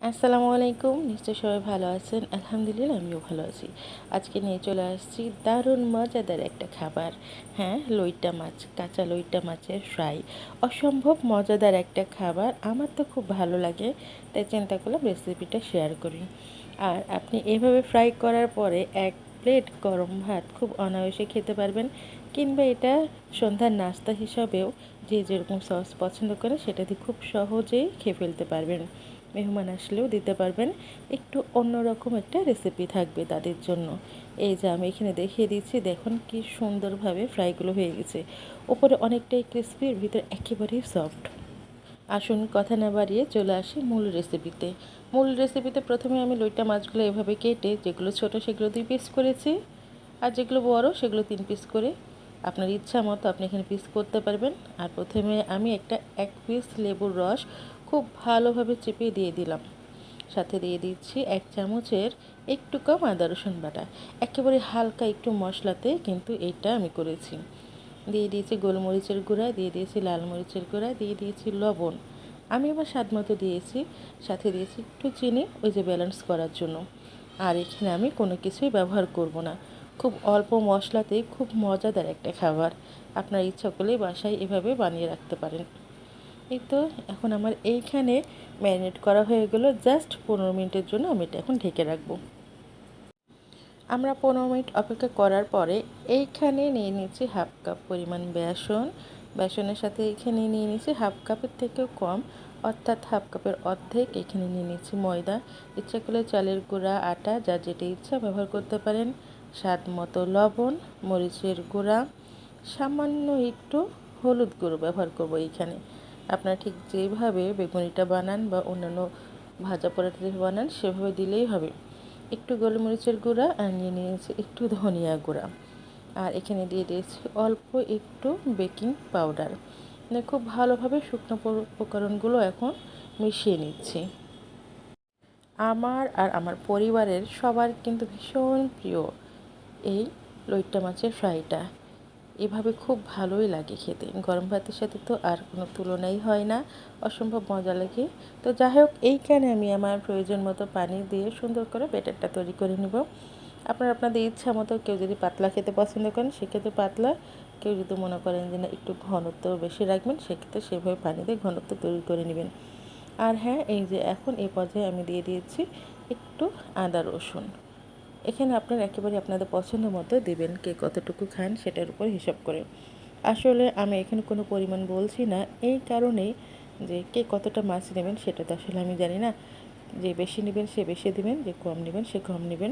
আসসালামু আলাইকুম। নিশ্চয়ই সবাই ভালো আছেন। আলহামদুলিল্লাহ আমিও ভালো আছি। আজকে নিয়ে চলে আসছি দারুণ মজাদার একটা খাবার। হ্যাঁ, লইট্টা মাছ, কাঁচা লইট্টা মাছের ফ্রাই। অসম্ভব মজাদার একটা খাবার। আমার তো খুব ভালো লাগে, তাই চিন্তা করলাম রেসিপিটা শেয়ার করি। আর আপনি এভাবে ফ্রাই করার পরে এক প্লেট গরম ভাত খুব অনায়াসে খেতে পারবেন, কিংবা এটা সন্ধ্যার নাস্তা হিসাবেও যে যেরকম সস পছন্দ করে সেটা দিয়ে খুব সহজেই খেয়ে ফেলতে পারবেন। মেহমান আসলেও দিতে পারবেন। একটু অন্যরকম একটা রেসিপি থাকবে তাদের জন্য। এই যে আমি এখানে দেখিয়ে দিচ্ছি, দেখুন কি সুন্দরভাবে ফ্রাইগুলো হয়ে গেছে। ওপরে অনেকটাই ক্রিসপি, ভিতরে একেবারেই সফট। আসুন কথা না বাড়িয়ে চলে আসি মূল রেসিপিতে। প্রথমে আমি লইট্টা মাছগুলো এভাবে কেটে, যেগুলো ছোট সেগুলো 2 পিস করেছি, আর যেগুলো বড় সেগুলো 3 পিস করে। আপনার ইচ্ছা মতো আপনি এখানে পিস করতে পারবেন। আর প্রথমে আমি একটা 1 পিস লেবুর রস খুব ভালোভাবে চেপে দিয়ে দিলাম। সাথে দিয়ে দিচ্ছি 1 চামচের একটু কম আদা রসুন বাটা। একেবারে হালকা একটু মশলাতে কিন্তু এইটা আমি করেছি। দিয়ে দিয়েছি গোলমরিচের গুঁড়া, দিয়ে দিয়েছি লাল মরিচের গুঁড়া, দিয়ে দিয়েছি লবণ। আমি আমার স্বাদ মতো দিয়েছি। সাথে দিয়েছি একটু চিনি, ওই যে ব্যালেন্স করার জন্য। আর এখানে আমি কোনো কিছুই ব্যবহার করব না। খুব অল্প মশলাতেই খুব মজাদার একটা খাবার। আপনার ইচ্ছা করলেই বাসায় এভাবে বানিয়ে রাখতে পারেন। এই তো এখন আমার এইখানে ম্যারিনেট করা হয়ে গেল। জাস্ট 15 মিনিটের জন্য আমি এটা এখন ঢেকে রাখবো। আমরা 15 মিনিট অপেক্ষা করার পরে এইখানে নিয়ে নিচ্ছি হাফ কাপ পরিমাণ বেসন। বেসনের সাথে এখানে নিয়ে নিচ্ছি হাফ কাপের থেকেও কম, অর্থাৎ হাফ কাপের অর্ধেক এখানে নিয়ে নিচ্ছি ময়দা। ইচ্ছা করলে চালের গুঁড়া, আটা, যার যেটা ইচ্ছা ব্যবহার করতে পারেন। স্বাদ মতো লবণ, মরিচের গুঁড়া, সামান্য একটু হলুদ গুঁড়ো ব্যবহার করব এইখানে। আপনারা ঠিক যেভাবে বেগুনিটা বানান বা অন্যান্য ভাজা পোড়াটা বানান সেভাবে দিলেই হবে। একটু গোলমরিচের গুঁড়া আর নিয়ে নিয়েছি একটু ধনিয়া গুঁড়া। আর এখানে দিয়ে দিয়েছি অল্প একটু বেকিং পাউডার। মানে খুব ভালোভাবে শুকনো উপকরণগুলো এখন মিশিয়ে নিচ্ছি। আমার আর আমার পরিবারের সবার কিন্তু ভীষণ প্রিয় এই লইট্টা মাছের ফ্রাইটা। এভাবে খুব ভালোই লাগে খেতে। গরম ভাতের সাথে তো আর কোনো তুলনাই হয় না। অসম্ভব মজা লাগে। তো যাই হোক, এইখানে আমি আমার প্রয়োজন মতো পানি দিয়ে সুন্দর করে ব্যাটারটা তৈরি করে নেব। আপনারা আপনাদের ইচ্ছা মতো, কেউ যদি পাতলা খেতে পছন্দ করেন সেক্ষেত্রে পাতলা, কেউ যদি মনে করেন যে না একটু ঘনত্ব বেশি রাখবেন সেক্ষেত্রে সেভাবে পানি দিয়ে ঘনত্ব তৈরি করে নেবেন। আর হ্যাঁ, এই যে এখন এই পর্যায়ে আমি দিয়ে দিয়েছি একটু আদা রসুন। এখানে আপনারা একেবারে আপনাদের পছন্দ মতো দেবেন, কে কতটুকু খান সেটার উপর হিসাব করে। আসলে আমি এখানে কোনো পরিমাণ বলছি না, এই কারণেই যে কে কতটা মাছ নেবেন সেটা তো আসলে আমি জানি না। যে বেশি নেবেন সে বেশি দেবেন, যে কম নেবেন সে কম নেবেন।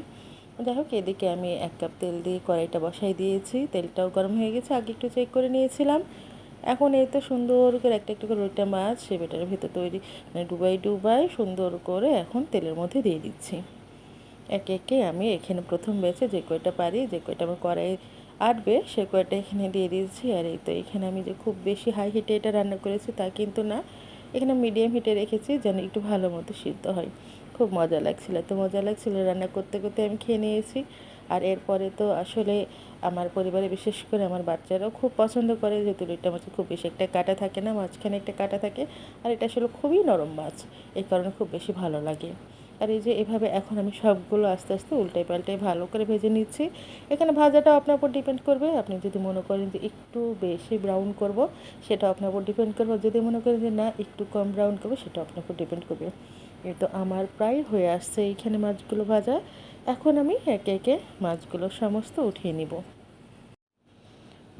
যাই হোক, এদিকে আমি 1 কাপ তেল দিয়ে কড়াইটা বসাই দিয়েছি। তেলটাও গরম হয়ে গেছে, আগে একটু চেক করে নিয়েছিলাম। এখন এই তো সুন্দর করে একটা একটা করে ওইটা মাছ সে বেটারের ভেতর তৈরি, মানে ডুবাই ডুবাই সুন্দর করে এখন তেলের মধ্যে দিয়ে দিচ্ছি। একে একে আমি এখানে প্রথম ব্যাচে যে কয়টা পারি, যে কয়টা আমার কড়াই আটবে সে কয়টা এখানে দিয়ে দিয়েছি। আর এই তো এখানে আমি যে খুব বেশি হাই হিটে এটা রান্না করেছি তা কিন্তু না, এখানে মিডিয়াম হিটে রেখেছি যেন একটু ভালো মতো সিদ্ধ হয়। খুব মজা লাগছিল, এত মজা লাগছিল রান্না করতে করতে আমি খেয়ে নিয়েছি। আর এরপরে তো আসলে আমার পরিবারে বিশেষ করে আমার বাচ্চারাও খুব পছন্দ করে, যেহেতু এটা মাছে খুব বেশি একটা কাটা থাকে না, মাঝখানে একটা কাটা থাকে। আর এটা আসলে খুবই নরম মাছ, এই কারণে খুব বেশি ভালো লাগে। আর এই যে এভাবে এখন আমি সবগুলো আস্তে আস্তে উল্টাই পাল্টাই ভালো করে ভেজে নিচ্ছি। এখানে ভাজাটাও আপনার উপর ডিপেন্ড করবে। আপনি যদি মনে করেন যে একটু বেশি ব্রাউন করব, সেটাও আপনার উপর ডিপেন্ড করবে। যদি মনে করেন যে না একটু কম ব্রাউন করবো, সেটাও আপনার উপর ডিপেন্ড করবে। এই তো আমার প্রায় হয়ে আসছে এইখানে মাছগুলো ভাজা। এখন আমি একে একে মাছগুলো সমস্ত উঠিয়ে নিব।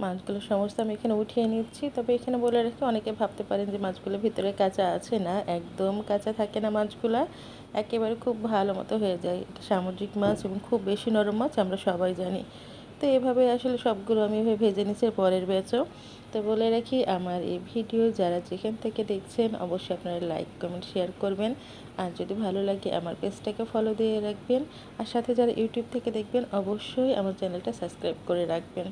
মাছগুলো সমস্ত আমি এখানে উঠিয়ে নিচ্ছি। তবে এখানে বলে রাখি, অনেকে ভাবতে পারেন যে মাছগুলো ভিতরে কাঁচা আছে। না, একদম কাঁচা থাকে না মাছগুলো, একেবারে খুব ভালো মতো হয়ে যায়। এটা সামুদ্রিক মাছ এবং খুব বেশি নরম মাছ, আমরা সবাই জানি। তো এভাবে আসলে সবগুলো আমি এভাবে ভেজে নিচ্ছি পরের ব্যাচও। তো বলে রাখি, আমার এই ভিডিও যারা যেখান থেকে দেখছেন অবশ্যই আপনারা লাইক কমেন্ট শেয়ার করবেন। আর যদি ভালো লাগে আমার পেজটাকে ফলো দিয়ে রাখবেন। আর সাথে যারা ইউটিউব থেকে দেখবেন অবশ্যই আমার চ্যানেলটা সাবস্ক্রাইব করে রাখবেন।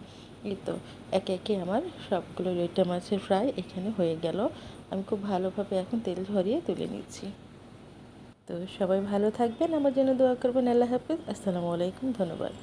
এই তো একে একে আমার সবগুলো লইট্টা মাছের ফ্রাই এখানে হয়ে গেল। আমি খুব ভালোভাবে এখন তেল ঝরিয়ে তুলে নিচ্ছি। তো সবাই ভালো থাকবেন, আমার জন্য দোয়া করবেন। আল্লাহ হাফিজ, আসসালামু আলাইকুম, ধন্যবাদ।